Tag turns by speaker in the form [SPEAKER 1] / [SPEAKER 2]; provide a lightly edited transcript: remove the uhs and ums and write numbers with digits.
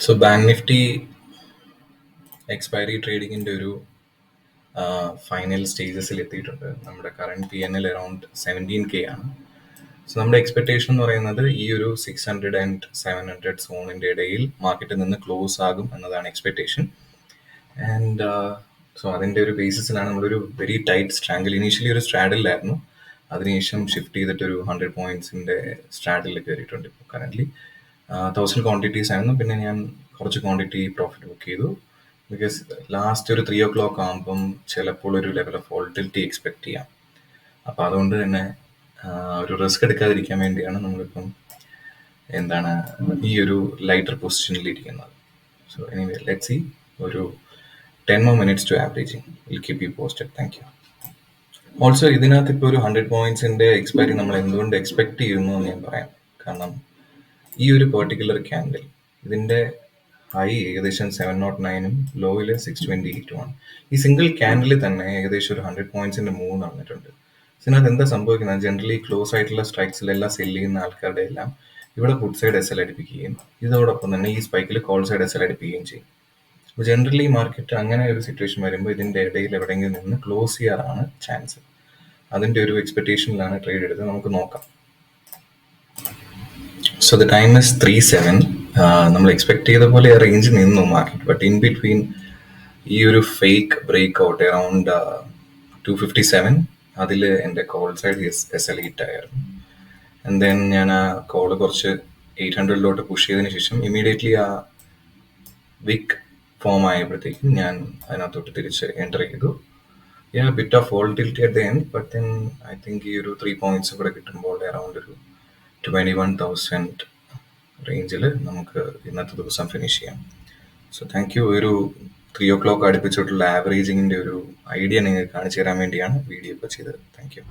[SPEAKER 1] So Bank Nifty Expiry trading in ഒരു final സ്റ്റേജസിൽ എത്തിയിട്ടുണ്ട്. നമ്മുടെ കറണ്ട് PNL അറൌണ്ട് 17K ആണ്. സോ നമ്മുടെ എക്സ്പെക്ടേഷൻ എന്ന് പറയുന്നത് ഈ ഒരു 600 and 700 സോണിൻ്റെ ഇടയിൽ മാർക്കറ്റിൽ നിന്ന് ക്ലോസ് ആകും എന്നതാണ് എക്സ്പെക്ടേഷൻ. ആൻഡ് സോ അതിൻ്റെ ഒരു ബേസിസിലാണ് നമ്മളൊരു വെരി ടൈറ്റ് സ്ട്രാങ്കിൾ, ഇനീഷ്യലി ഒരു സ്ട്രാഡിലായിരുന്നു, അതിനുശേഷം ഷിഫ്റ്റ് ചെയ്തിട്ട് ഒരു 100 പോയിന്റ്സിൻ്റെ സ്ട്രാഡിൽ കയറിയിട്ടുണ്ട്. ഇപ്പോൾ കറൻ്റ്ലി 1000 ക്വാണ്ടിറ്റീസ് ആയിരുന്നു. പിന്നെ ഞാൻ കുറച്ച് ക്വാണ്ടിറ്റി പ്രോഫിറ്റ് ബുക്ക് ചെയ്തു. ബിക്കോസ് ലാസ്റ്റ് ഒരു 3 o'clock ആകുമ്പം ചിലപ്പോൾ ഒരു ലെവൽ ഓഫ് വോളറ്റിലിറ്റി എക്സ്പെക്ട് ചെയ്യാം. അപ്പം അതുകൊണ്ട് തന്നെ ഒരു റിസ്ക് എടുക്കാതിരിക്കാൻ വേണ്ടിയാണ് നമ്മളിപ്പം ഈ ഒരു ലൈറ്റർ പൊസിഷനിൽ ഇരിക്കുന്നത്. So anyway let's see. ഒരു 10 more minutes to averaging. We'll keep you posted. Thank you. Also ഇതിനകത്ത് ഇപ്പോൾ ഒരു 100 പോയിന്റ്സിൻ്റെ എക്സ്പയറി നമ്മൾ എന്തുകൊണ്ട് എക്സ്പെക്ട് ചെയ്യുന്നു എന്ന് ഞാൻ പറയാം. കാരണം ഈ ഒരു പെർട്ടിക്കുലർ ക്യാൻഡിൽ ഇതിൻ്റെ ഹൈ ഏകദേശം 709 ലോയിൽ 628 ആണ്. ഈ സിംഗിൾ ക്യാൻഡിൽ തന്നെ ഏകദേശം ഒരു 100 പോയിന്റ്സിൻ്റെ മൂവ് നടന്നിട്ടുണ്ട്. ഇതിനകത്ത് എന്താ സംഭവിക്കുന്നത്, ജനറലി ക്ലോസ് ആയിട്ടുള്ള സ്ട്രൈക്സിലെല്ലാം സെല് ചെയ്യുന്ന ആൾക്കാരുടെ എല്ലാം ഇവിടെ പുട്ട് സൈഡ് SL അടിപ്പിക്കുകയും ഇതോടൊപ്പം തന്നെ ഈ സ്പൈക്കിൽ കോൾ സൈഡ് SL അടിപ്പിക്കുകയും ചെയ്യും. അപ്പോൾ ജനറലി മാർക്കറ്റ് അങ്ങനെ ഒരു സിറ്റുവേഷൻ വരുമ്പോൾ ഇതിൻ്റെ ഇടയിൽ എവിടെയെങ്കിലും നിന്ന് ക്ലോസ് ചെയ്യാറാണ് ചാൻസ്. അതിൻ്റെ ഒരു എക്സ്പെക്ടേഷനിലാണ് ട്രേഡ് എടുത്തത്. നമുക്ക് നോക്കാം. So the time is 3:07. നമ്മൾ എക്സ്പെക്ട് ചെയ്ത പോലെ റേഞ്ച് നിന്നു മാർക്കറ്റ്. ബട്ട് ഇൻ ബിറ്റ്വീൻ ഈ ഒരു ഫേക്ക് ബ്രേക്ക് ഔട്ട് അറൗണ്ട് 257 അതിൽ എൻ്റെ കോൾ സൈഡ് SL ഹിറ്റ് ആയിരുന്നു. ആൻഡ് ദെൻ ഞാൻ ആ കോള് കുറച്ച് 800 പുഷ് ചെയ്തതിന് ശേഷം ഇമ്മീഡിയറ്റ്ലി ആ വിക്ക് ഫോം ആയപ്പോഴത്തേക്കും ഞാൻ അതിനകത്തോട്ട് തിരിച്ച് എൻ്റർ ചെയ്തു. Bit of volatility at the end, but then I think ഈ ഒരു 3 points കൂടെ കിട്ടുമ്പോൾ അറൗണ്ട് ഒരു 21,000 റേഞ്ചിൽ നമുക്ക് ഇന്നത്തെ ദിവസം ഫിനിഷ് ചെയ്യാം. So thank you. ഒരു 3 o'clock അടുപ്പിച്ചിട്ടുള്ള ആവറേജിങ്ങിൻ്റെ ഒരു ഐഡിയ നിങ്ങൾക്ക് കാണിച്ചു തരാൻ വേണ്ടിയാണ് വീഡിയോ ഇപ്പോൾ ചെയ്തത്. Thank you.